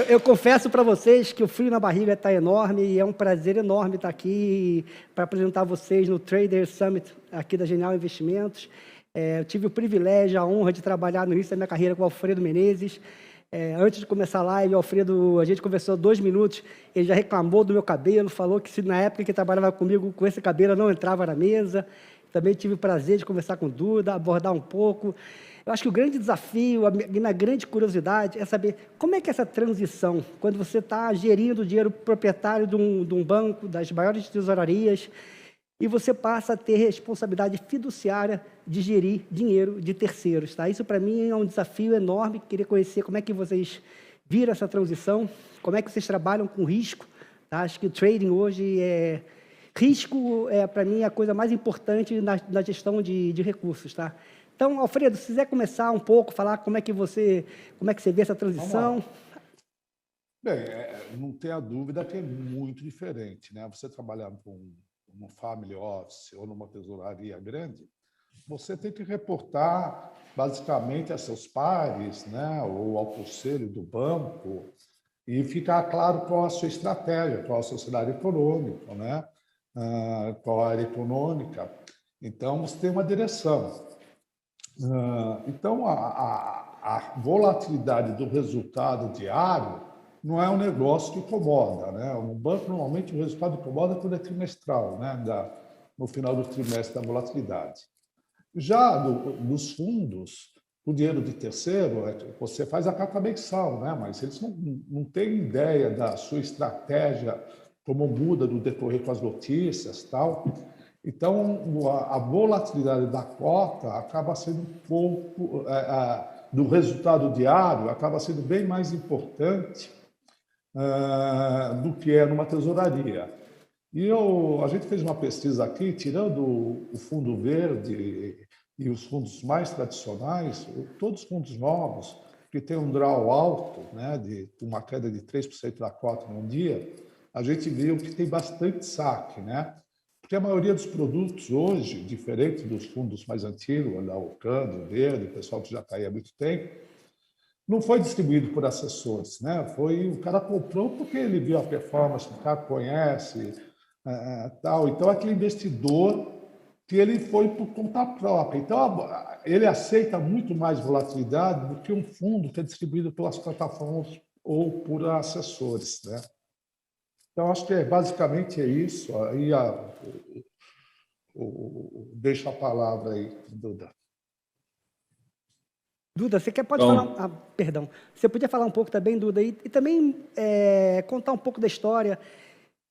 Eu confesso para vocês que o frio na barriga está enorme e é um prazer enorme estar aqui para apresentar vocês no Trader Summit aqui da Genial Investimentos. Eu tive o privilégio, a honra de trabalhar no início da minha carreira com o Alfredo Menezes. Antes de começar a live, o Alfredo, a gente conversou 2 minutos, ele já reclamou do meu cabelo, falou que na época que trabalhava comigo com esse cabelo eu não entrava na mesa. Também tive o prazer de conversar com o Duda, abordar um pouco. Eu acho que o grande desafio, a minha grande curiosidade é saber como é que essa transição, quando você está gerindo o dinheiro proprietário de um banco, das maiores tesourarias, e você passa a ter responsabilidade fiduciária de gerir dinheiro de terceiros. Tá? Isso, para mim, é um desafio enorme. Queria conhecer como é que vocês viram essa transição, como é que vocês trabalham com risco. Tá? Acho que o trading hoje risco para mim, a coisa mais importante na gestão de recursos. Tá? Então, Alfredo, se quiser começar um pouco, falar como é que você vê essa transição. Bem, não tenha dúvida que é muito diferente, né? Você trabalhar num family office ou numa tesouraria grande, você tem que reportar basicamente a seus pares, né? Ou ao conselho do banco e ficar claro qual a sua estratégia, qual é o seu cenário econômico, né? Qual a área econômica. Então, você tem uma direção. Então, a volatilidade do resultado diário não é um negócio que incomoda, né? No banco, normalmente, o resultado incomoda quando é trimestral, né? No final do trimestre da volatilidade. Já nos fundos, o dinheiro de terceiro, você faz a carta mensal, né? Mas eles não têm ideia da sua estratégia, como muda no decorrer com as notícias e tal. Então, a volatilidade da cota acaba sendo um pouco, do resultado diário, acaba sendo bem mais importante do que é numa tesouraria. E a gente fez uma pesquisa aqui, tirando o fundo verde e os fundos mais tradicionais, todos os fundos novos, que têm um draw alto, né, de uma queda de 3% da cota num dia, a gente viu que tem bastante saque, né? Porque a maioria dos produtos hoje, diferente dos fundos mais antigos, da Ocando, Verde, o pessoal que já está aí há muito tempo, não foi distribuído por assessores, né? O cara comprou porque ele viu a performance, o cara conhece, tal. Então, aquele investidor que ele foi por conta própria. Então, ele aceita muito mais volatilidade do que um fundo que é distribuído pelas plataformas ou por assessores, né? Então, acho que basicamente é isso. Aí deixo a palavra aí, Duda. Duda, você pode falar... perdão. Você podia falar um pouco também, Duda, e também contar um pouco da história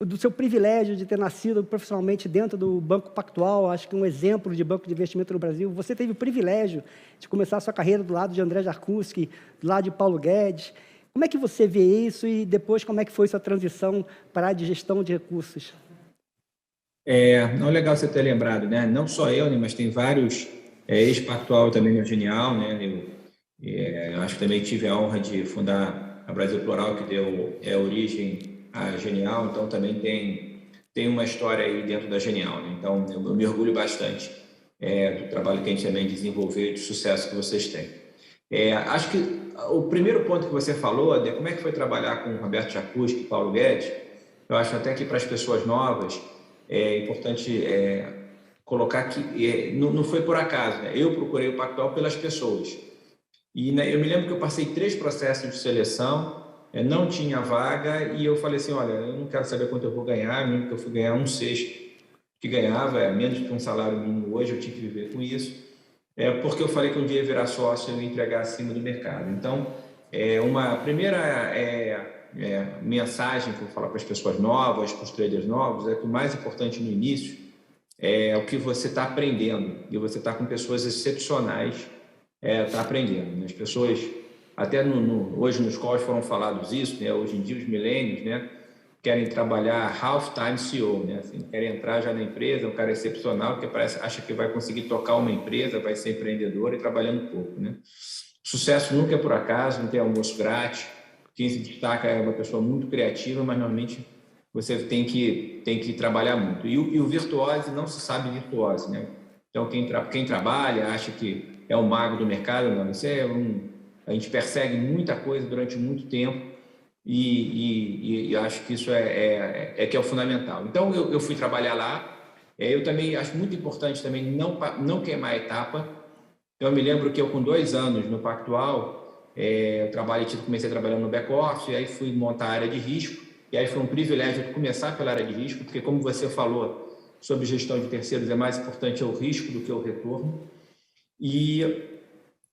do seu privilégio de ter nascido profissionalmente dentro do Banco Pactual, acho que um exemplo de banco de investimento no Brasil. Você teve o privilégio de começar a sua carreira do lado de André Jarkuski, do lado de Paulo Guedes. Como é que você vê isso e depois como é que foi sua transição para a área de gestão de recursos? Não é legal você ter lembrado, né? Não só eu, né, mas tem vários ex-Pactual também no Genial, né? Eu acho que também tive a honra de fundar a Brasil Plural, que deu origem à Genial, então também tem uma história aí dentro da Genial, né? Então eu me orgulho bastante do trabalho que a gente também desenvolveu e do sucesso que vocês têm. Acho que o primeiro ponto que você falou, de como é que foi trabalhar com Roberto Jarkuski e Paulo Guedes, eu acho até que para as pessoas novas é importante colocar que não foi por acaso, né? Eu procurei o Pactual pelas pessoas. E eu me lembro que eu passei 3 processos de seleção, não tinha vaga, e eu falei assim, olha, eu não quero saber quanto eu vou ganhar, mesmo que eu fui ganhar 1/6 que ganhava, menos que um salário mínimo hoje, eu tinha que viver com isso, porque eu falei que um dia ia virar sócio e eu ia entregar acima do mercado. Então, uma primeira mensagem que eu vou falar para as pessoas novas, para os traders novos, é que o mais importante no início é o que você está aprendendo, e você está com pessoas excepcionais está aprendendo. As pessoas, até hoje nos calls foram falados isso, né? Hoje em dia os milênios, né, querem trabalhar half-time CEO, né? Assim, querem entrar já na empresa, um cara excepcional que acha que vai conseguir tocar uma empresa, vai ser empreendedor e trabalhando pouco, né? Sucesso nunca é por acaso, não tem almoço grátis. Quem se destaca é uma pessoa muito criativa, mas normalmente você tem que trabalhar muito. E o virtuose não se sabe virtuose, né? Então, quem trabalha acha que é o mago do mercado, não. A gente persegue muita coisa durante muito tempo e acho que isso que é o fundamental. Então, eu fui trabalhar lá. Eu também acho muito importante também não queimar a etapa. Então, eu me lembro que eu, com 2 anos no Pactual, comecei trabalhando no back-office, aí fui montar a área de risco, e aí foi um privilégio começar pela área de risco, porque, como você falou sobre gestão de terceiros, é mais importante o risco do que o retorno. E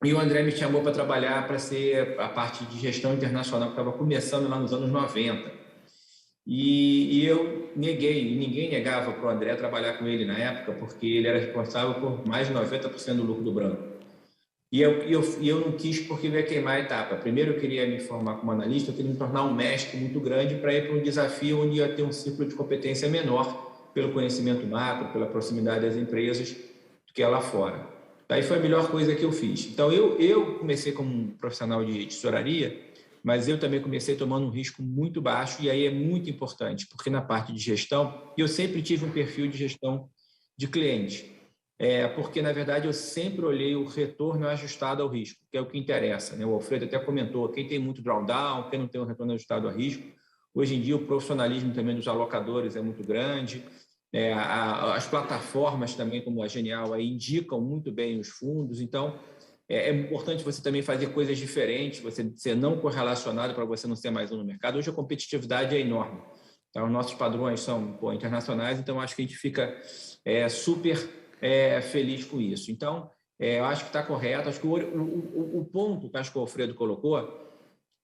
o André me chamou para trabalhar para ser a parte de gestão internacional, que estava começando lá nos anos 90. E eu neguei, e ninguém negava para o André trabalhar com ele na época, porque ele era responsável por mais de 90% do lucro do Branco. E eu não quis, porque eu ia queimar a etapa. Primeiro, eu queria me formar como analista, eu queria me tornar um mestre muito grande para ir para um desafio onde ia ter um ciclo de competência menor, pelo conhecimento macro, pela proximidade das empresas, do que é lá fora. Daí foi a melhor coisa que eu fiz. Então, eu comecei como um profissional de tesouraria, mas eu também comecei tomando um risco muito baixo, e aí é muito importante, porque na parte de gestão, eu sempre tive um perfil de gestão de cliente. Porque, na verdade, eu sempre olhei o retorno ajustado ao risco, que é o que interessa, né? O Alfredo até comentou, quem tem muito drawdown, quem não tem um retorno ajustado ao risco. Hoje em dia, o profissionalismo também dos alocadores é muito grande. As plataformas também, como a Genial, aí, indicam muito bem os fundos. Então, é importante você também fazer coisas diferentes, você ser não correlacionado para você não ser mais um no mercado. Hoje a competitividade é enorme. Então, nossos padrões são internacionais, então acho que a gente fica super feliz com isso. Então, eu acho que está correto. Acho que o ponto que acho que o Alfredo colocou,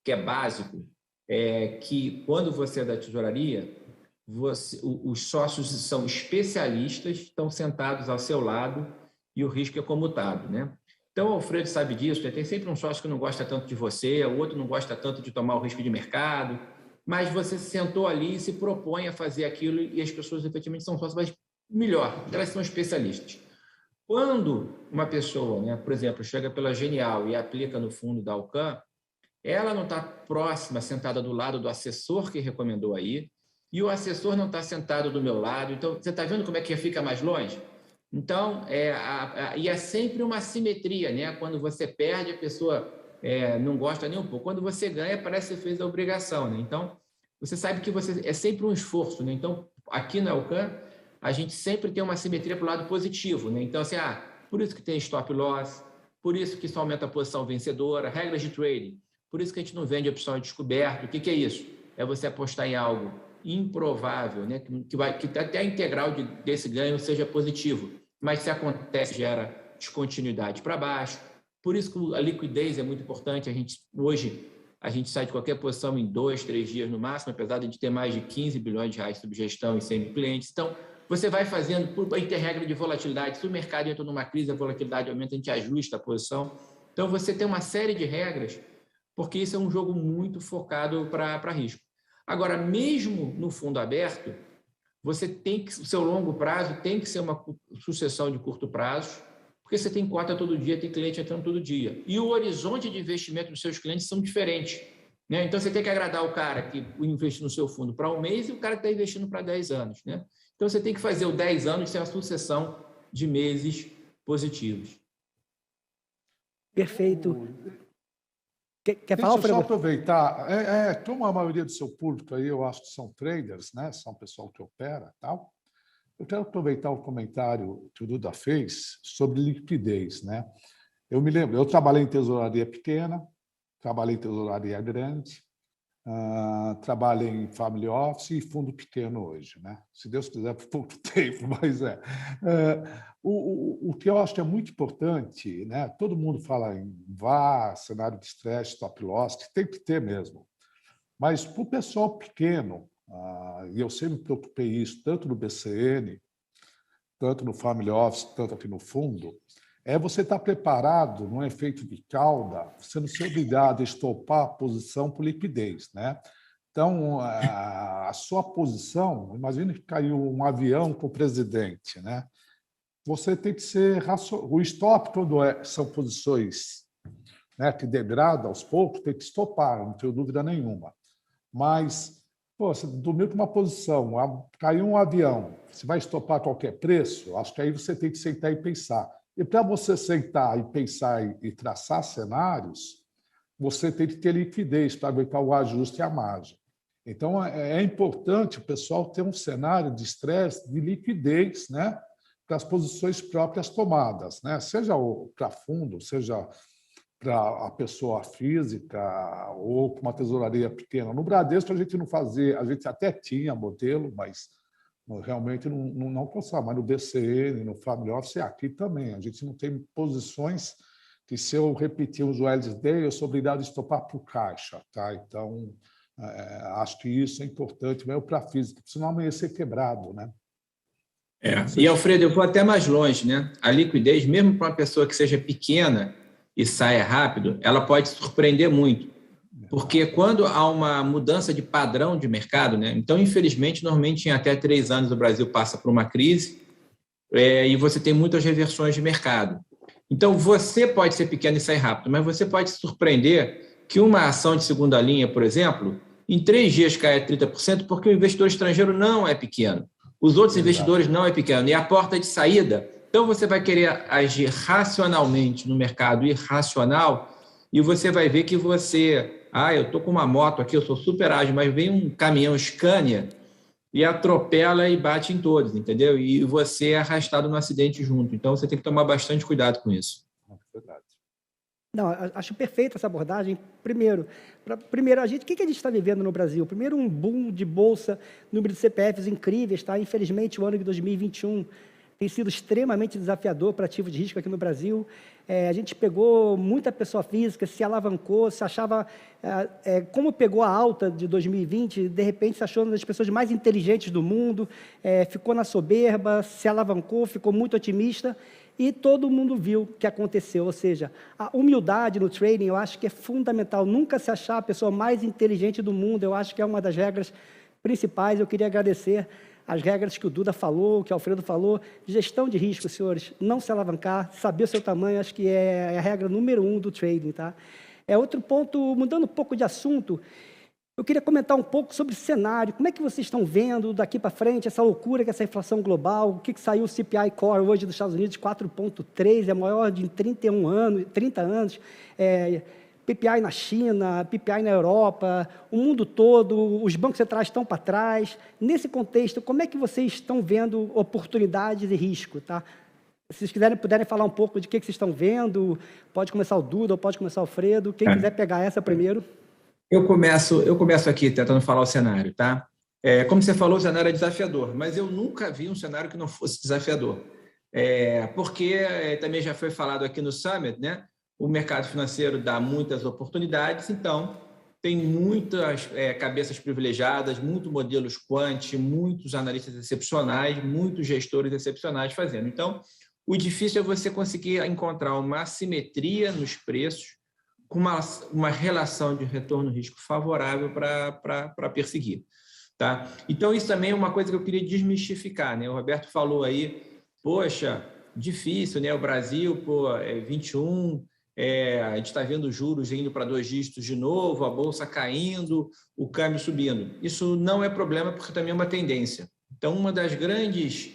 que é básico, é que quando você é da tesouraria, os sócios são especialistas, estão sentados ao seu lado e o risco é comutado, né? Então, o Alfredo sabe disso, tem sempre um sócio que não gosta tanto de você, o outro não gosta tanto de tomar o risco de mercado, mas você se sentou ali e se propõe a fazer aquilo, e as pessoas efetivamente são sócios, mas melhor, elas são especialistas. Quando uma pessoa, né, por exemplo, chega pela Genial e aplica no fundo da Alcan, ela não está próxima, sentada do lado do assessor que recomendou aí, e o assessor não está sentado do meu lado. Então, você está vendo como é que fica mais longe? Então, e é sempre uma assimetria, né? Quando você perde, a pessoa não gosta nem um pouco. Quando você ganha, parece que você fez a obrigação, né? Então, você sabe que é sempre um esforço, né? Então, aqui na Alcan, a gente sempre tem uma assimetria para o lado positivo, né? Então, assim, por isso que tem stop loss, por isso que isso aumenta a posição vencedora, regras de trading, por isso que a gente não vende opção de descoberto. O que é isso? É você apostar em algo improvável, né? que até a integral desse ganho seja positivo, mas se acontece, gera descontinuidade para baixo. Por isso que a liquidez é muito importante. Hoje, a gente sai de qualquer posição em 2, 3 dias no máximo, apesar de ter mais de 15 bilhões de reais sob gestão e 100 mil clientes. Então, você vai fazendo, aí tem regra de volatilidade. Se o mercado entra numa crise, a volatilidade aumenta, a gente ajusta a posição. Então, você tem uma série de regras, porque isso é um jogo muito focado para risco. Agora, mesmo no fundo aberto, você tem que, o seu longo prazo tem que ser uma sucessão de curto prazo, porque você tem cota todo dia, tem cliente entrando todo dia. E o horizonte de investimento dos seus clientes são diferentes, né? Então, você tem que agradar o cara que investe no seu fundo para 1 mês e o cara que está investindo para 10 anos, né? Então, você tem que fazer o 10 anos ser uma sucessão de meses positivos. Perfeito. Quer Deixa falar, eu só Alfredo? aproveitar. Como a maioria do seu público aí, eu acho que são traders, né? São pessoal que opera e tal. Eu quero aproveitar o comentário que o Duda fez sobre liquidez, né? Eu me lembro, eu trabalhei em tesouraria pequena, trabalhei em tesouraria grande, trabalhei em family office e fundo pequeno hoje, né? Se Deus quiser, por pouco tempo, mas o que eu acho que é muito importante, né? Todo mundo fala em VaR, cenário de estresse, stop loss, que tem que ter mesmo. Mas para o pessoal pequeno, e eu sempre me preocupei isso, tanto no BCN, tanto no family office, tanto aqui no fundo, você estar preparado num efeito de cauda, você não ser obrigado a estopar a posição por liquidez, né? Então, a sua posição, imagine que caiu um avião com o presidente, né? Você tem que ser racional. O stop, quando são posições, né, que degradam aos poucos, tem que estopar, não tenho dúvida nenhuma. Mas, você dormiu com uma posição, caiu um avião, você vai estopar a qualquer preço? Acho que aí você tem que sentar e pensar. E para você sentar e pensar e traçar cenários, você tem que ter liquidez para aguentar o ajuste e a margem. Então, é importante o pessoal ter um cenário de estresse, de liquidez, né, para as posições próprias tomadas, né? Seja para fundo, seja para a pessoa física ou para uma tesouraria pequena. No Bradesco, a gente não fazia, a gente até tinha modelo, mas realmente não consegue. Mas no DCN, no Family Office, aqui também. A gente não tem posições que, se eu repetir os Wednesday, eu sou obrigado a estopar para o caixa. Tá? Então, acho que isso é importante mesmo para a física, senão amanhecer quebrado, né? E, Alfredo, eu vou até mais longe, né? A liquidez, mesmo para uma pessoa que seja pequena e saia rápido, ela pode surpreender muito. Porque quando há uma mudança de padrão de mercado, né? Então, infelizmente, normalmente em até 3 anos o Brasil passa por uma crise e você tem muitas reversões de mercado. Então, você pode ser pequeno e sair rápido, mas você pode se surpreender que uma ação de segunda linha, por exemplo, em 3 dias cai 30%, porque o investidor estrangeiro não é pequeno. Os outros investidores não é pequeno. E a porta de saída, então você vai querer agir racionalmente no mercado irracional e você vai ver que você... eu estou com uma moto aqui, eu sou super ágil, mas vem um caminhão Scania e atropela e bate em todos, entendeu? E você é arrastado no acidente junto. Então, você tem que tomar bastante cuidado com isso. Verdade. Não, acho perfeita essa abordagem. Primeiro, o que a gente está vivendo no Brasil? Primeiro, um boom de bolsa, número de CPFs incríveis, tá? Infelizmente, o ano de 2021 tem sido extremamente desafiador para ativos de risco aqui no Brasil. A gente pegou muita pessoa física, se alavancou, se achava... como pegou a alta de 2020, de repente se achou uma das pessoas mais inteligentes do mundo, ficou na soberba, se alavancou, ficou muito otimista, e todo mundo viu o que aconteceu. Ou seja, a humildade no trading, eu acho que é fundamental. Nunca se achar a pessoa mais inteligente do mundo, eu acho que é uma das regras principais. Eu queria agradecer as regras que o Duda falou, que o Alfredo falou, gestão de risco, senhores, não se alavancar, saber o seu tamanho, acho que é a regra número 1 do trading, tá? Outro ponto, mudando um pouco de assunto, eu queria comentar um pouco sobre o cenário, como é que vocês estão vendo daqui para frente, essa loucura que é essa inflação global, o que saiu o CPI Core hoje dos Estados Unidos, 4,3, é maior de 30 anos, PPI na China, PPI na Europa, o mundo todo, os bancos centrais estão para trás. Nesse contexto, como é que vocês estão vendo oportunidades e risco? Tá? Se vocês puderem falar um pouco de o que vocês estão vendo, pode começar o Duda ou pode começar o Alfredo. Quem quiser pegar essa primeiro. Eu começo aqui tentando falar o cenário. Tá? Como você falou, o cenário é desafiador, mas eu nunca vi um cenário que não fosse desafiador. Porque também já foi falado aqui no Summit, né? O mercado financeiro dá muitas oportunidades, então tem muitas cabeças privilegiadas, muitos modelos quant, muitos analistas excepcionais, muitos gestores excepcionais fazendo. Então, o difícil é você conseguir encontrar uma assimetria nos preços com uma relação de retorno-risco favorável para perseguir. Tá? Então, isso também é uma coisa que eu queria desmistificar. Né? O Roberto falou aí, poxa, difícil, né? O Brasil, 21... a gente está vendo juros indo para 2 dígitos de novo, a bolsa caindo, o câmbio subindo. Isso não é problema, porque também é uma tendência. Então, uma das grandes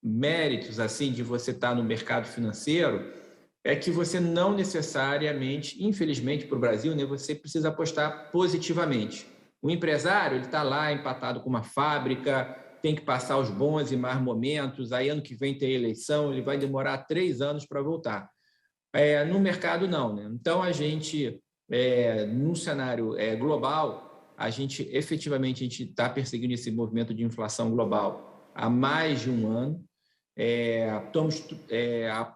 méritos assim, de você estar no mercado financeiro é que você não necessariamente, infelizmente para o Brasil, né, você precisa apostar positivamente. O empresário ele está lá empatado com uma fábrica, tem que passar os bons e más momentos, aí ano que vem tem eleição, ele vai demorar 3 anos para voltar. No mercado, não. Né? Então, a gente, num cenário global, efetivamente, a gente está perseguindo esse movimento de inflação global há mais de um ano. Estamos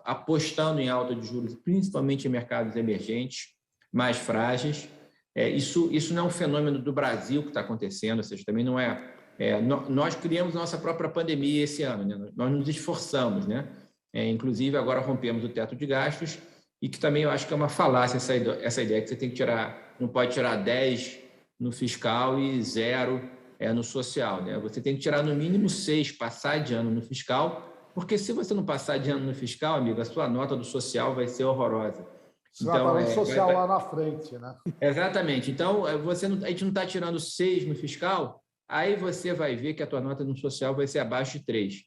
apostando em alta de juros, principalmente em mercados emergentes, mais frágeis. Isso não é um fenômeno do Brasil que está acontecendo, ou seja, também não é... nós criamos nossa própria pandemia esse ano, né? Nós nos esforçamos, né? Inclusive agora rompemos o teto de gastos e que também eu acho que é uma falácia essa ideia que você tem que tirar, não pode tirar 10 no fiscal e 0 no social, né? Você tem que tirar no mínimo 6, passar de ano no fiscal, porque se você não passar de ano no fiscal, amigo, a sua nota do social vai ser horrorosa. Você vai pagar o social lá na frente, né? Exatamente. Então, a gente não está tirando 6 no fiscal, aí você vai ver que a tua nota no social vai ser abaixo de 3.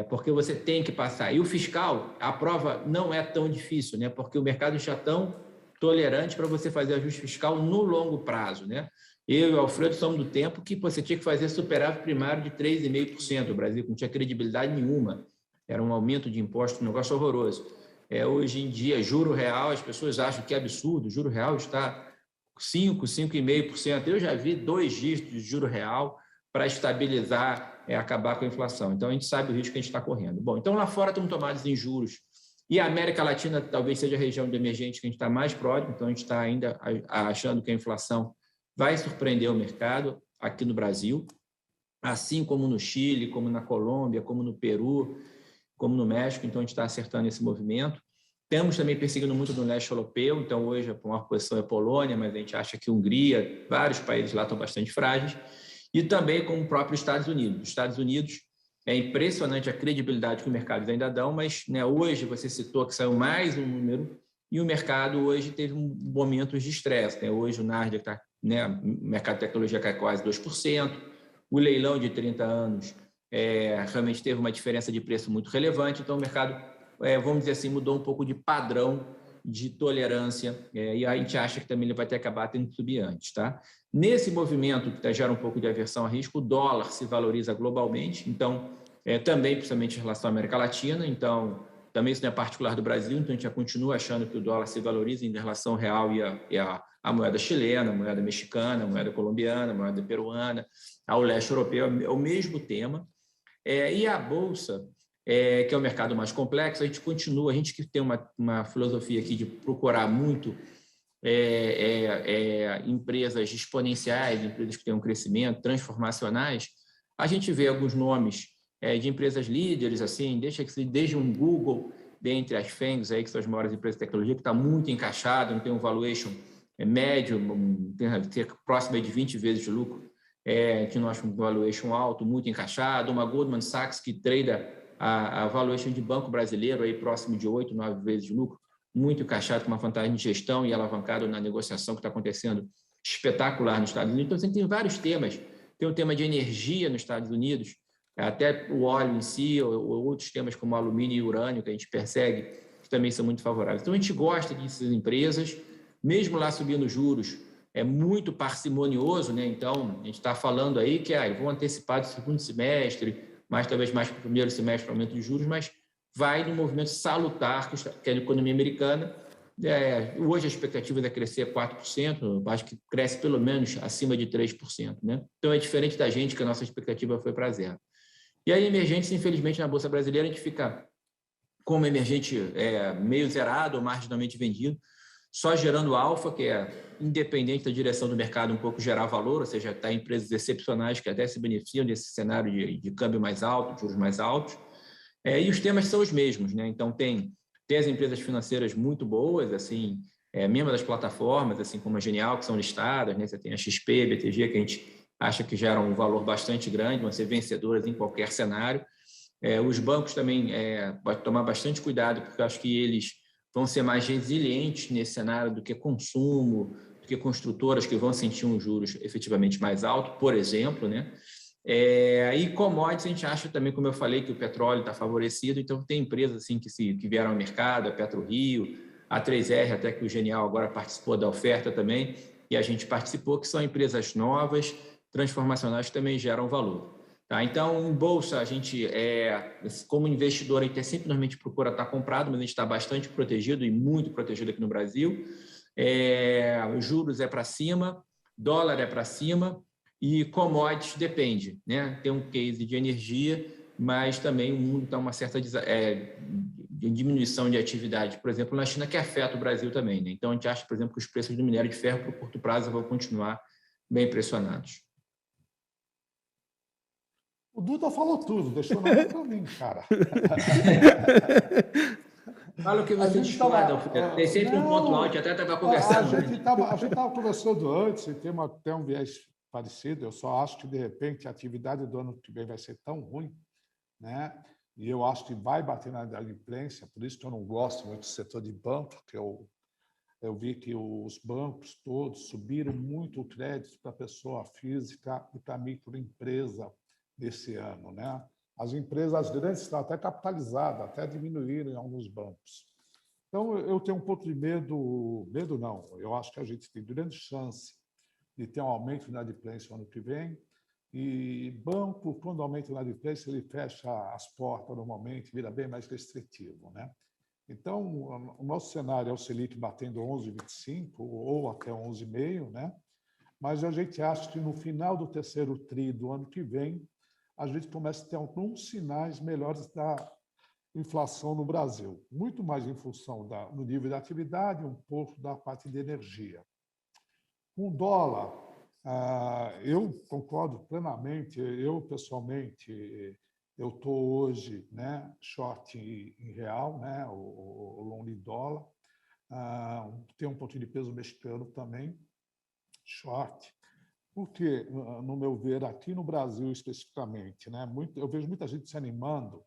porque você tem que passar. E o fiscal, a prova não é tão difícil, né? Porque o mercado já é tão tolerante para você fazer ajuste fiscal no longo prazo, né? Eu e o Alfredo somos do tempo que você tinha que fazer superávit primário de 3,5%. O Brasil não tinha credibilidade nenhuma. Era um aumento de imposto, um negócio horroroso. Hoje em dia, juro real, as pessoas acham que é absurdo. O juro real está 5,5%. Eu já vi 2 dígitos de juro real para estabilizar, acabar com a inflação. Então, a gente sabe o risco que a gente está correndo. Bom, então lá fora estão tomados em juros. E a América Latina talvez seja a região de emergente que a gente está mais próximo, então a gente está ainda achando que a inflação vai surpreender o mercado aqui no Brasil, assim como no Chile, como na Colômbia, como no Peru, como no México, então a gente está acertando esse movimento. Estamos também perseguindo muito no leste europeu, então hoje a maior posição é Polônia, mas a gente acha que Hungria, vários países lá estão bastante frágeis, e também com o próprio Estados Unidos. Os Estados Unidos, é impressionante a credibilidade que os mercados ainda dão, mas hoje você citou que saiu mais um número e o mercado hoje teve momentos de estresse. Hoje o Nasdaq está, o mercado de tecnologia cai quase 2%, o leilão de 30 anos realmente teve uma diferença de preço muito relevante, então o mercado, vamos dizer assim, mudou um pouco de padrão de tolerância, e a gente acha que também ele vai ter que acabar tendo que subir antes. Tá? Nesse movimento que gera um pouco de aversão a risco, o dólar se valoriza globalmente, então, também principalmente em relação à América Latina, então, também isso não é particular do Brasil, então a gente já continua achando que o dólar se valoriza em relação ao real e a moeda chilena, a moeda mexicana, a moeda colombiana, a moeda peruana, ao leste europeu, é o mesmo tema. E a Bolsa, que é o mercado mais complexo, a gente continua, a gente que tem uma filosofia aqui de procurar muito empresas exponenciais, empresas que tenham crescimento, transformacionais, a gente vê alguns nomes de empresas líderes, assim, desde um Google, dentre as FANGs, aí, que são as maiores empresas de tecnologia, que está muito encaixado, não tem um valuation médio, tem próximo de 20 vezes de lucro, que nós temos um valuation alto, muito encaixado, uma Goldman Sachs que trada a valuation de banco brasileiro aí próximo de 8, 9 vezes de lucro, muito encaixado com uma vantagem de gestão e alavancado na negociação que está acontecendo espetacular nos Estados Unidos. Então, você tem vários temas. Tem o tema de energia nos Estados Unidos, até o óleo em si, ou outros temas como alumínio e urânio que a gente persegue, que também são muito favoráveis. Então, a gente gosta dessas empresas, mesmo lá subindo juros, é muito parcimonioso, né? Então, a gente está falando aí que vão antecipar do segundo semestre, mas talvez mais para o primeiro semestre, aumento de juros, mas vai no movimento salutar que é a economia americana. Hoje a expectativa é crescer 4%, acho que cresce pelo menos acima de 3%. Né? Então é diferente da gente, que a nossa expectativa foi para zero. E aí, emergentes, infelizmente, na Bolsa Brasileira, a gente fica como emergente meio zerado ou marginalmente vendido, só gerando alfa, que é independente da direção do mercado, um pouco gerar valor, ou seja, está em empresas excepcionais que até se beneficiam desse cenário de câmbio mais alto, juros mais altos. E os temas são os mesmos, né? Então, tem as empresas financeiras muito boas, assim, mesmo das plataformas, assim como a Genial, que são listadas, né? Você tem a XP, a BTG, que a gente acha que geram um valor bastante grande, vão ser vencedoras em qualquer cenário. Os bancos também podem tomar bastante cuidado, porque eu acho que eles vão ser mais resilientes nesse cenário do que consumo, do que construtoras que vão sentir um juros efetivamente mais alto, por exemplo, né? E commodities, a gente acha também, como eu falei, que o petróleo está favorecido, então tem empresas assim, que vieram ao mercado, a PetroRio, a 3R, até que o Genial agora participou da oferta também, e a gente participou, que são empresas novas, transformacionais, que também geram valor. Tá? Então, em bolsa, a gente, como investidor, a gente sempre normalmente procura estar comprado, mas a gente está bastante protegido e muito protegido aqui no Brasil. Os juros para cima, dólar para cima, e commodities depende, né? Tem um case de energia, mas também o mundo está uma certa de diminuição de atividade, por exemplo, na China, que afeta o Brasil também. Né? Então, a gente acha, por exemplo, que os preços do minério de ferro para o curto prazo vão continuar bem pressionados. O Duda falou tudo, deixou nada para mim, cara. Fala o que você discorda, Alfredo. Tem sempre um ponto alto, até estava conversando. A gente estava conversando antes, e tem até um viés parecido. Eu só acho que, de repente, a atividade do ano que vem vai ser tão ruim, né? E eu acho que vai bater na inadimplência, por isso que eu não gosto muito do setor de banco, que eu vi que os bancos todos subiram muito o crédito para a pessoa física e para a microempresa nesse ano, né? as empresas grandes estão até capitalizadas, até diminuíram em alguns bancos. Então, eu tenho um pouco de medo não, eu acho que a gente tem grande chance de ter um aumento de inadimplência no ano que vem, e banco, quando aumenta a inadimplência, ele fecha as portas normalmente, vira bem mais restritivo, né? Então, o nosso cenário é o Selic batendo 11,25 ou até 11,5, né? Mas a gente acha que no final do terceiro tri do ano que vem, a gente começa a ter alguns sinais melhores da inflação no Brasil, muito mais em função do nível de atividade, um pouco da parte de energia. Com o dólar, eu concordo plenamente, eu pessoalmente, eu estou hoje, né, short em real, né, o long em dólar, tem um pouquinho de peso mexicano também, short, porque, no meu ver, aqui no Brasil especificamente, né, eu vejo muita gente se animando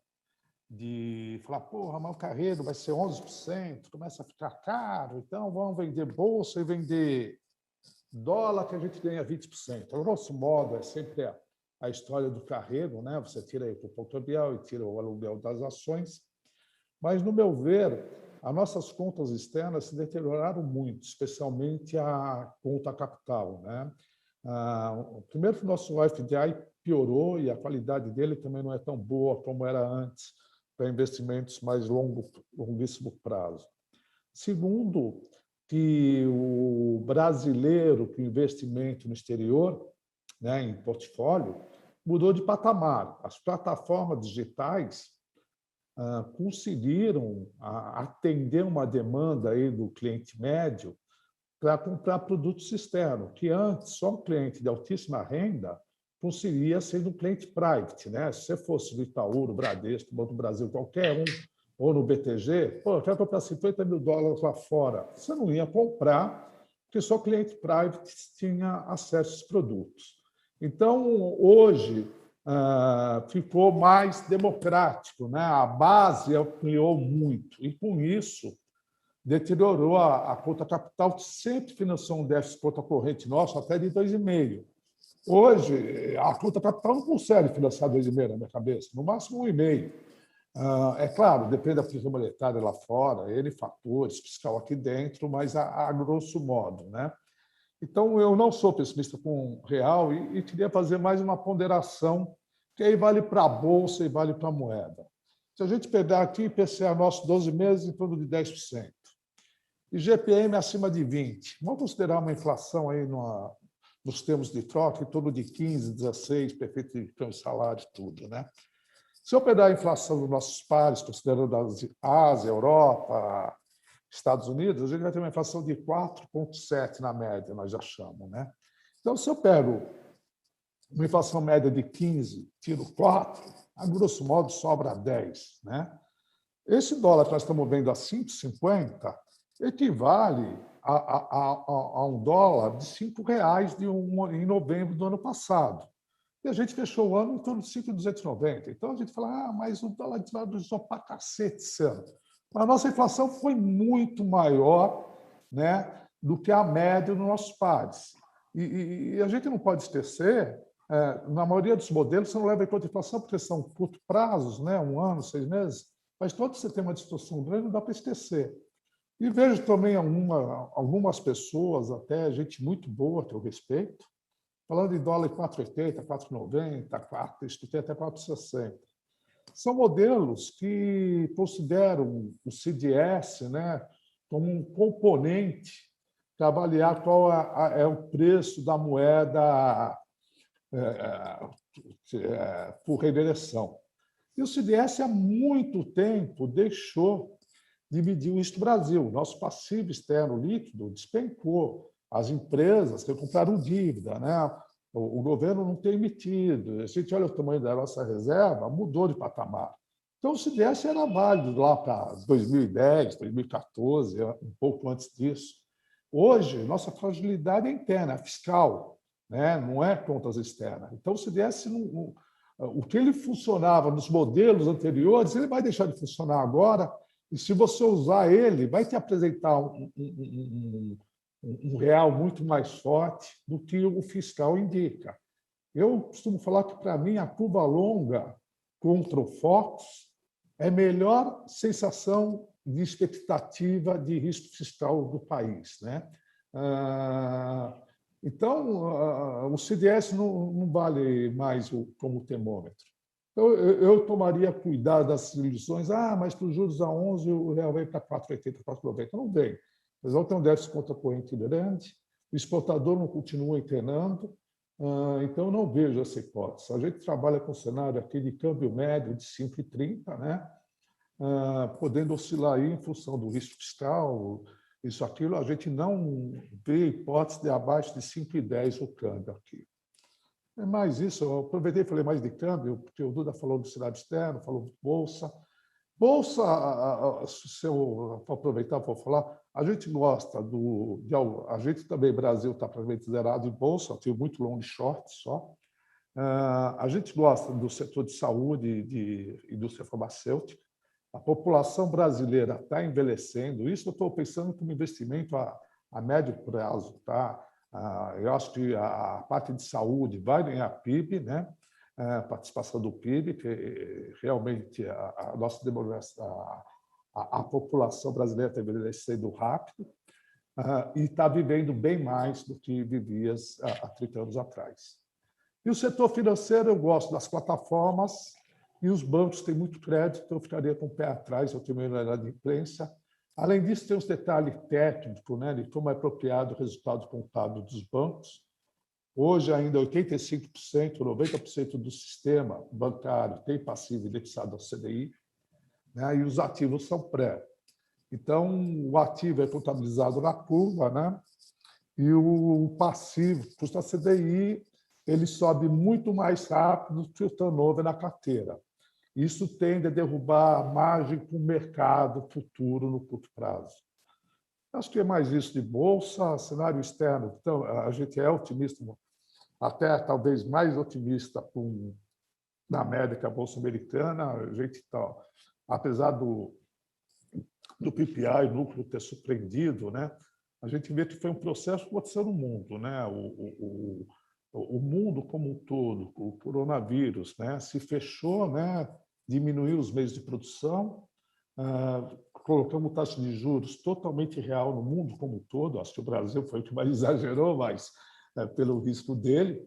de falar, porra, mas o carreiro vai ser 11%, começa a ficar caro, então vamos vender bolsa e vender dólar que a gente ganha 20%. O grosso modo é sempre a história do carreiro, né? Você tira aí o pontual e tira o aluguel das ações, mas, no meu ver, as nossas contas externas se deterioraram muito, especialmente a conta capital, né? Primeiro que o nosso FDI piorou e a qualidade dele também não é tão boa como era antes para investimentos mais longuíssimo prazo. Segundo, que o brasileiro que investimento no exterior, né, em portfólio, mudou de patamar. As plataformas digitais conseguiram atender uma demanda aí do cliente médio para comprar produtos externos, que antes só um cliente de altíssima renda conseguia ser um cliente private, né? Se você fosse do Itaú, do Bradesco, do Banco do Brasil, qualquer um, ou no BTG, pô, eu quero comprar $50 mil lá fora. Você não ia comprar, porque só cliente private tinha acesso a esses produtos. Então, hoje, ficou mais democrático, né? A base ampliou muito, e com isso deteriorou a conta capital, que sempre financiou um déficit de conta corrente nosso até de 2,5. Hoje, a conta capital não consegue financiar 2,5 na minha cabeça, no máximo 1,5. É claro, depende da política monetária lá fora, N fatores, fiscal aqui dentro, mas a grosso modo, né? Então, eu não sou pessimista com o real e queria fazer mais uma ponderação, que aí vale para a bolsa e vale para a moeda. Se a gente pegar aqui IPCA nosso 12 meses em torno de 10%, e GPM acima de 20%, vamos considerar uma inflação aí nos termos de troca, em torno de 15%, 16%, perfeito de câmbio, salário, tudo, né? Se eu pegar a inflação dos nossos pares, considerando a Ásia, Europa, Estados Unidos, a gente vai ter uma inflação de 4,7% na média, nós achamos, né? Então, se eu pego uma inflação média de 15%, tiro 4%, a grosso modo sobra 10%, né? Esse dólar que nós estamos vendo a 5,50 equivale a um dólar de R$ 5 em novembro do ano passado. E a gente fechou o ano em torno de 5,290. Então, a gente fala, mas o dólar desvalorizou para cacete esse ano. Mas a nossa inflação foi muito maior, né, do que a média dos nossos pares. E a gente não pode esquecer, na maioria dos modelos, você não leva em conta a inflação, porque são curtos prazos, né, 1 ano, 6 meses, mas quando você tem uma distorção grande, não dá para esquecer. E vejo também algumas pessoas, até gente muito boa, que eu respeito, falando em dólar 4,80, 4,90, 4, isso tem até 4,60. São modelos que consideram o CDS, né, como um componente para avaliar qual é o preço da moeda por reversão. E o CDS, há muito tempo, deixou de medir o Isto Brasil. Nosso passivo externo líquido despencou. As empresas que compraram dívida, né? O governo não tem emitido. A gente olha o tamanho da nossa reserva, mudou de patamar. Então, o CDS era válido lá para 2010, 2014, um pouco antes disso. Hoje, nossa fragilidade é interna, é fiscal, né? Não é contas externas. Então, o CDS, o que ele funcionava nos modelos anteriores, ele vai deixar de funcionar agora, e se você usar ele, vai te apresentar um real muito mais forte do que o fiscal indica. Eu costumo falar que, para mim, a curva longa contra o Fox, é melhor sensação de expectativa de risco fiscal do país, né? Então, o CDS não vale mais como termômetro. Então, eu tomaria cuidado das ilusões. Mas para os juros a 11, o real vem para 4,80, 4,90. Não vem. Mas vão ter um déficit conta corrente grande, o exportador não continua internando, então não vejo essa hipótese. A gente trabalha com um cenário aqui de câmbio médio de 5,30, né? Podendo oscilar aí em função do risco fiscal, isso, aquilo, a gente não vê hipótese de abaixo de 5,10 o câmbio aqui. É mais isso, eu aproveitei e falei mais de câmbio, porque o Duda falou do cenário externo, falou de bolsa. Bolsa, se eu for aproveitar para falar, a gente gosta a gente também, Brasil, está praticamente zerado em bolsa, tem muito long short só. A gente gosta do setor de saúde e de indústria farmacêutica. A população brasileira está envelhecendo. Isso eu estou pensando como investimento a médio prazo. Tá? Eu acho que a parte de saúde vai ganhar PIB, né? Participação do PIB, que realmente a nossa demografia, a população brasileira está envelhecendo rápido e está vivendo bem mais do que vivia há 30 anos atrás. E o setor financeiro, eu gosto das plataformas e os bancos têm muito crédito, então eu ficaria com o pé atrás, eu tenho uma unidade de imprensa. Além disso, tem uns detalhes técnicos, né, de como é apropriado o resultado contábil dos bancos. Hoje, ainda 85%, 90% do sistema bancário tem passivo indexado ao CDI, né, e os ativos são pré. Então, o ativo é contabilizado na curva, né, e o passivo, custa CDI, ele sobe muito mais rápido que o turnover na carteira. Isso tende a derrubar a margem com o mercado futuro no curto prazo. Acho que é mais isso de bolsa, cenário externo. Então, a gente é otimista, até talvez mais otimista na média que a bolsa americana. A gente está, apesar do PPI, o núcleo ter surpreendido, né? A gente vê que foi um processo que aconteceu no mundo, né? O mundo como um todo, o coronavírus, né? Se fechou, né? Diminuiu os meios de produção, colocamos taxa de juros totalmente real no mundo como um todo. Acho que o Brasil foi o que mais exagerou, mas pelo risco dele.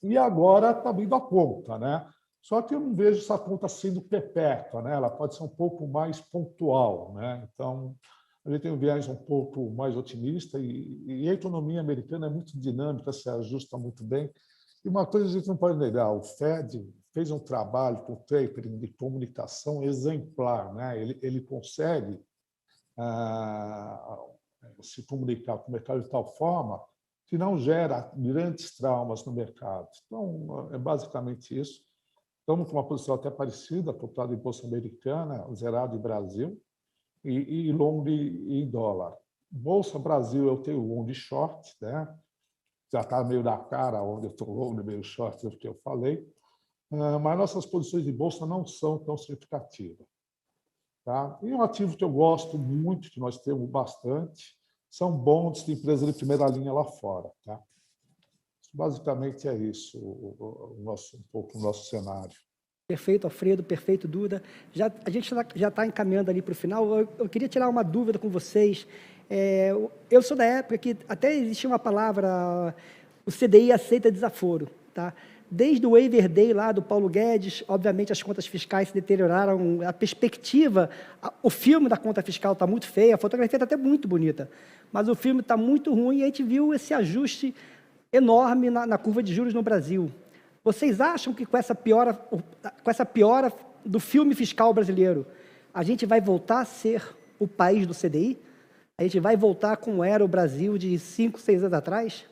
E agora está vindo a conta, né? Só que eu não vejo essa conta sendo perpétua, né? Ela pode ser um pouco mais pontual, né? Então, a gente tem um viés um pouco mais otimista e a economia americana é muito dinâmica, se ajusta muito bem. E uma coisa a gente não pode negar, o Fed fez um trabalho com o tapering de comunicação exemplar, né? Ele consegue se comunicar com o mercado de tal forma que não gera grandes traumas no mercado. Então, é basicamente isso. Estamos com uma posição até parecida, cotada em bolsa americana, zerado em Brasil, e long em dólar. Bolsa Brasil, eu tenho long short, né? Já está meio na cara onde eu estou long, meio short, é o que eu falei. Mas nossas posições de bolsa não são tão significativas. Tá? E um ativo que eu gosto muito, que nós temos bastante, são bonds de empresas de primeira linha lá fora. Tá? Basicamente é isso, um pouco o nosso cenário. Perfeito, Alfredo, perfeito, Duda. A gente já está encaminhando ali para o final. Eu queria tirar uma dúvida com vocês. Eu sou da época que até existia uma palavra, o CDI aceita desaforo. Tá? Desde o Waiver Day lá do Paulo Guedes, obviamente as contas fiscais se deterioraram, a perspectiva, o filme da conta fiscal está muito feia, a fotografia está até muito bonita, mas o filme está muito ruim e a gente viu esse ajuste enorme na curva de juros no Brasil. Vocês acham que com essa piora do filme fiscal brasileiro, a gente vai voltar a ser o país do CDI? A gente vai voltar como era o Brasil de 5, 6 anos atrás?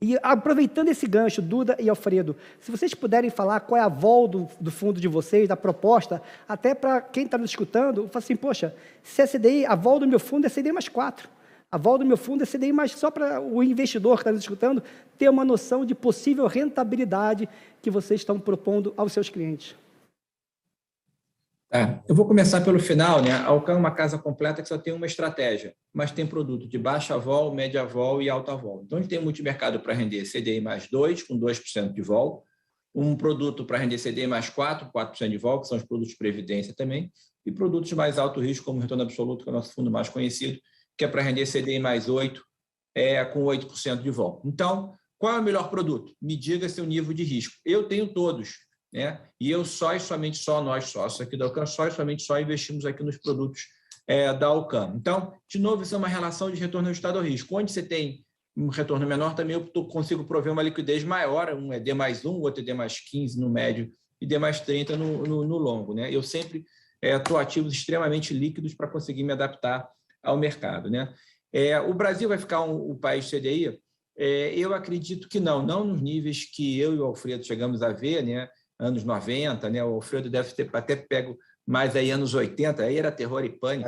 E aproveitando esse gancho, Duda e Alfredo, se vocês puderem falar qual é a vol do fundo de vocês, da proposta, até para quem está nos escutando, fala assim, poxa, se é CDI, a vol do meu fundo é CDI mais 4. A vol do meu fundo é CDI mais, só para o investidor que está nos escutando ter uma noção de possível rentabilidade que vocês estão propondo aos seus clientes. Eu vou começar pelo final, né? A Alcan é uma casa completa que só tem uma estratégia, mas tem produto de baixa vol, média vol e alta vol. Então, ele tem multimercado para render CDI mais 2, com 2% de vol, um produto para render CDI mais 4% de vol, que são os produtos de previdência também, e produtos de mais alto risco, como o retorno absoluto, que é o nosso fundo mais conhecido, que é para render CDI mais 8, com 8% de vol. Então, qual é o melhor produto? Me diga seu nível de risco. Eu tenho todos, né? E eu nós sócios aqui da Alcam, só investimos aqui nos produtos da Alcam. Então, de novo, isso é uma relação de retorno ajustado ao risco. Onde você tem um retorno menor, também eu consigo prover uma liquidez maior, um é D mais 1, outro é D mais 15 no médio e D mais 30 no longo, né? Eu sempre estou ativos extremamente líquidos para conseguir me adaptar ao mercado, né? O Brasil vai ficar o país CDI? Eu acredito que não nos níveis que eu e o Alfredo chegamos a ver, né? Anos 90, né? O Alfredo deve ter até pego mais aí anos 80, aí era terror e pânico.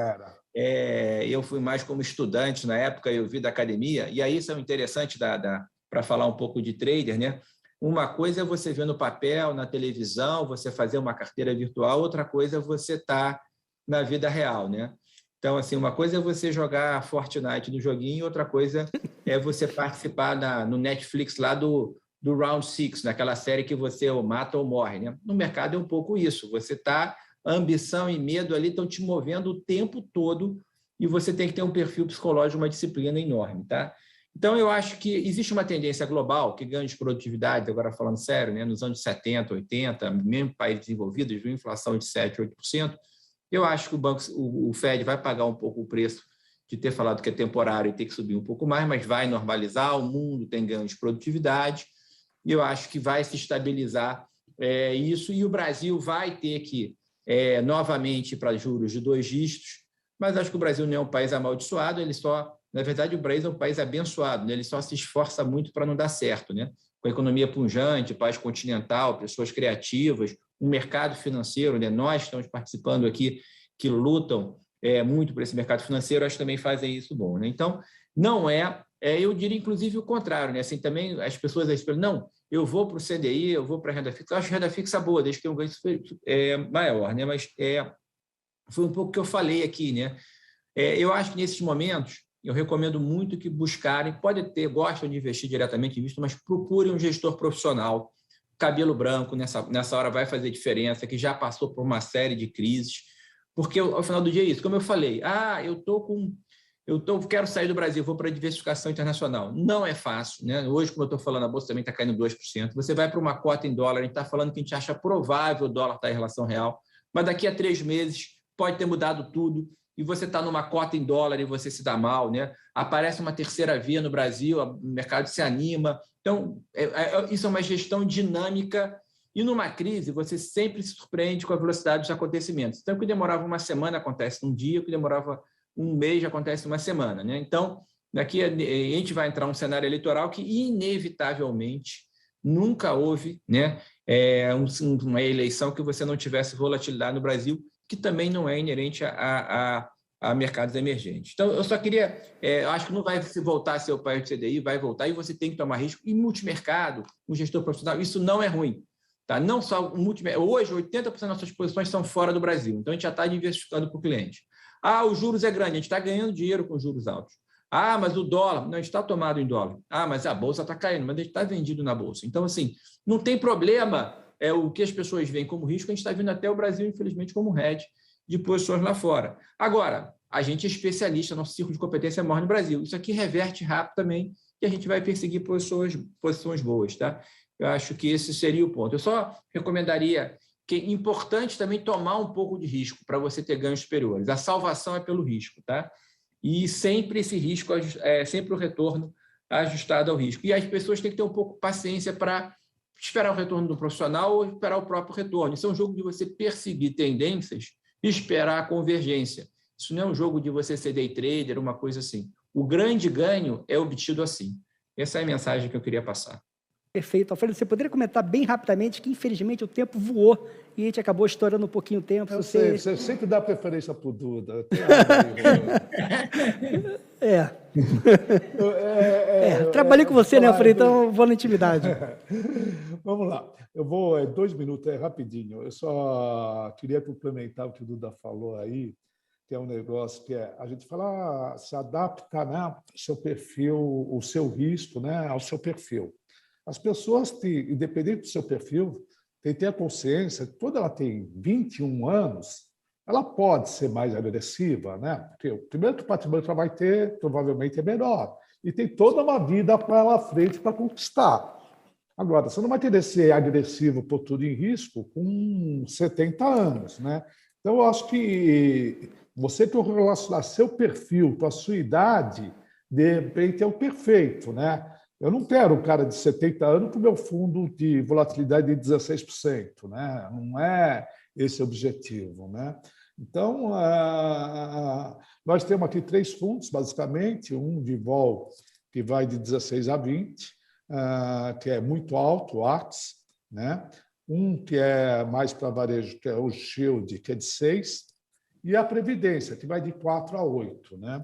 Eu fui mais como estudante na época, eu vi da academia, e aí isso é interessante para falar um pouco de trader, né? Uma coisa é você ver no papel, na televisão, você fazer uma carteira virtual, outra coisa é você estar na vida real, né? Então, assim, uma coisa é você jogar Fortnite no joguinho, outra coisa é você participar no Netflix lá do Round 6, naquela série que você ou mata ou morre, né? No mercado é um pouco isso, você está... ambição e medo ali estão te movendo o tempo todo e você tem que ter um perfil psicológico, uma disciplina enorme, tá? Então, eu acho que existe uma tendência global que ganha de produtividade, agora falando sério, né? Nos anos 70, 80, mesmo países desenvolvidos, viu inflação de 7%, 8%. Eu acho que o Fed vai pagar um pouco o preço de ter falado que é temporário e ter que subir um pouco mais, mas vai normalizar, o mundo tem ganho de produtividade e eu acho que vai se estabilizar isso e o Brasil vai ter que novamente para juros de 2 dígitos, mas acho que o Brasil não é um país amaldiçoado, na verdade, o Brasil é um país abençoado, né? Ele só se esforça muito para não dar certo, né? Com a economia pujante, país continental, pessoas criativas, um mercado financeiro, né? Nós estamos participando aqui, que lutam muito por esse mercado financeiro, acho que também fazem isso bom, né? Então, não eu diria inclusive o contrário, né? Assim, também as pessoas esperam, não, eu vou para o CDI, eu vou para a renda fixa. Eu acho renda fixa boa, desde que tenha um ganho maior, né? Mas foi um pouco o que eu falei aqui, né? Eu acho que nesses momentos eu recomendo muito que buscarem, gostam de investir diretamente em visto, mas procurem um gestor profissional, cabelo branco, nessa hora vai fazer diferença, que já passou por uma série de crises, porque ao final do dia é isso, como eu falei, quero sair do Brasil, vou para a diversificação internacional. Não é fácil, né? Hoje, como eu estou falando, a bolsa também está caindo 2%. Você vai para uma cota em dólar, a gente está falando que a gente acha provável o dólar estar em relação real, mas daqui a 3 meses pode ter mudado tudo e você está numa cota em dólar e você se dá mal, né? Aparece uma terceira via no Brasil, o mercado se anima. Então, isso é uma gestão dinâmica e numa crise você sempre se surpreende com a velocidade dos acontecimentos. Então, o que demorava uma semana acontece num dia, o que demorava um mês acontece uma semana, né? Então, daqui a gente vai entrar num cenário eleitoral que, inevitavelmente, nunca houve, né, uma eleição que você não tivesse volatilidade no Brasil, que também não é inerente a mercados emergentes. Então, eu só queria... acho que não vai se voltar a ser o país de CDI, vai voltar, e você tem que tomar risco. E multimercado, um gestor profissional, isso não é ruim. Tá? Não só o multimercado. Hoje, 80% das nossas posições são fora do Brasil. Então, a gente já está diversificando para o cliente. Os juros é grande, a gente está ganhando dinheiro com juros altos. Mas o dólar, não está tomado em dólar. Mas a bolsa está caindo, mas a gente está vendido na bolsa. Então, assim, não tem problema o que as pessoas veem como risco, a gente está vindo até o Brasil, infelizmente, como hedge de posições lá fora. Agora, a gente é especialista, nosso círculo de competência é maior no Brasil. Isso aqui reverte rápido também e a gente vai perseguir posições boas, tá? Eu acho que esse seria o ponto. Eu só recomendaria que é importante também tomar um pouco de risco para você ter ganhos superiores. A salvação é pelo risco, tá? E sempre esse risco, sempre o retorno ajustado ao risco. E as pessoas têm que ter um pouco de paciência para esperar o retorno do profissional ou esperar o próprio retorno. Isso é um jogo de você perseguir tendências e esperar a convergência. Isso não é um jogo de você ser day trader, uma coisa assim. O grande ganho é obtido assim. Essa é a mensagem que eu queria passar. Perfeito. Alfredo, você poderia comentar bem rapidamente que, infelizmente, o tempo voou e a gente acabou estourando um pouquinho o tempo. Você sempre dá preferência para o Duda. Trabalhei com você, né, Alfredo? Então, vou na intimidade. Vamos lá. Eu vou 2 minutos, rapidinho. Eu só queria complementar o que o Duda falou aí, que é um negócio que a gente fala, se adapta, né, seu perfil, o seu risco, né, ao seu perfil. As pessoas, independente do seu perfil, têm que ter a consciência que quando ela tem 21 anos, ela pode ser mais agressiva, né? Porque o primeiro que o patrimônio que ela vai ter, provavelmente, é menor. E tem toda uma vida para ela à frente para conquistar. Agora, você não vai querer ser agressivo por tudo em risco com 70 anos, né? Então, eu acho que você correlacionar seu perfil com a sua idade, de repente, é o perfeito, né? Eu não quero um cara de 70 anos com o meu fundo de volatilidade de 16%, né? Não é esse o objetivo, né? Então, nós temos aqui 3 fundos, basicamente, um de vol que vai de 16 a 20, que é muito alto, o AX, né? Um que é mais para varejo, que é o Shield, que é de 6, e a Previdência, que vai de 4 a 8, né?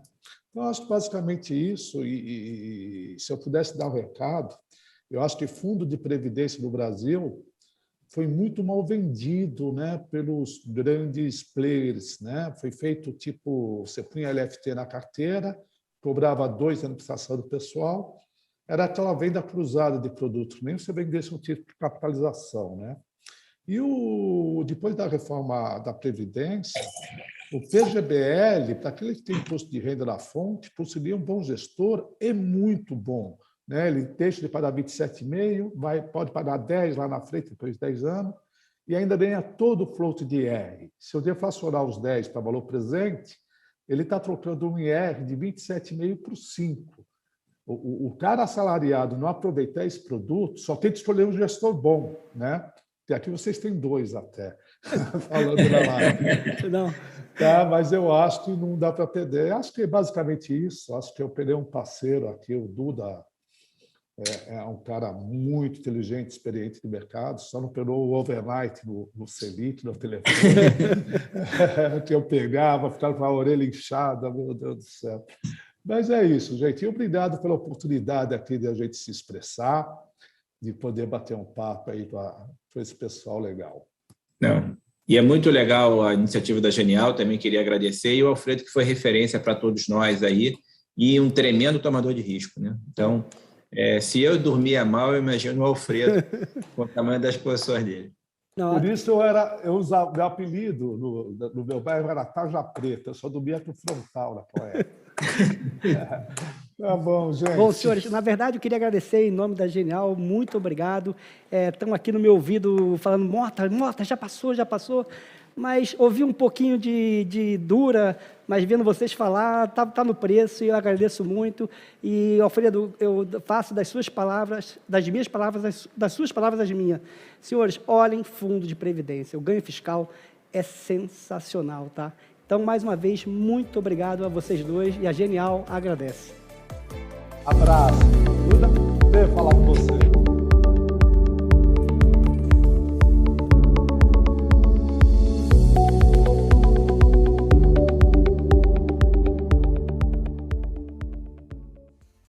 Então, eu acho que basicamente isso, e se eu pudesse dar um recado, eu acho que fundo de Previdência no Brasil foi muito mal vendido, né, pelos grandes players, né? Foi feito tipo, você punha LFT na carteira, cobrava 2 anos de prestação do pessoal, era aquela venda cruzada de produtos, nem você vendesse um tipo de capitalização, né? E depois da reforma da Previdência, o PGBL, para aquele que tem imposto de renda na fonte, por ser um bom gestor, é muito bom, né? Ele deixa de pagar 27,5, pode pagar 10 lá na frente, depois de 10 anos, e ainda ganha todo o float de IR. Se eu deflacionar os 10 para valor presente, ele está trocando um IR de 27,5 para 5. O cara assalariado não aproveitar esse produto, só tem que escolher um gestor bom, né? E aqui vocês têm 2 até, falando na live. Não. Tá, mas eu acho que não dá para perder. Acho que é basicamente isso. Acho que eu peguei um parceiro aqui, o Duda, é um cara muito inteligente, experiente de mercado, só não pegou o overnight no Selic, no telefone, que eu pegava, ficava com a orelha inchada, meu Deus do céu. Mas é isso, gente. E obrigado pela oportunidade aqui de a gente se expressar, de poder bater um papo aí com esse pessoal legal. Não. E é muito legal a iniciativa da Genial, também queria agradecer, e o Alfredo, que foi referência para todos nós aí, e um tremendo tomador de risco, né? Então, se eu dormia mal, eu imagino o Alfredo, com o tamanho das posições dele. Não, por isso eu usava, meu apelido no meu bairro era Tarja Preta, eu só dormia com frontal naquela época. Tá bom, gente. Bom, senhores, na verdade eu queria agradecer em nome da Genial, muito obrigado. Estão aqui no meu ouvido falando, Mota, já passou, mas ouvi um pouquinho de dura, mas vendo vocês falar, tá no preço e eu agradeço muito. E, Alfredo, eu faço das suas palavras, das minhas palavras, das suas palavras as minhas. Senhores, olhem fundo de previdência, o ganho fiscal é sensacional, tá? Então, mais uma vez, muito obrigado a vocês 2 e a Genial agradece. Abraço. Duda, prazer falar com você.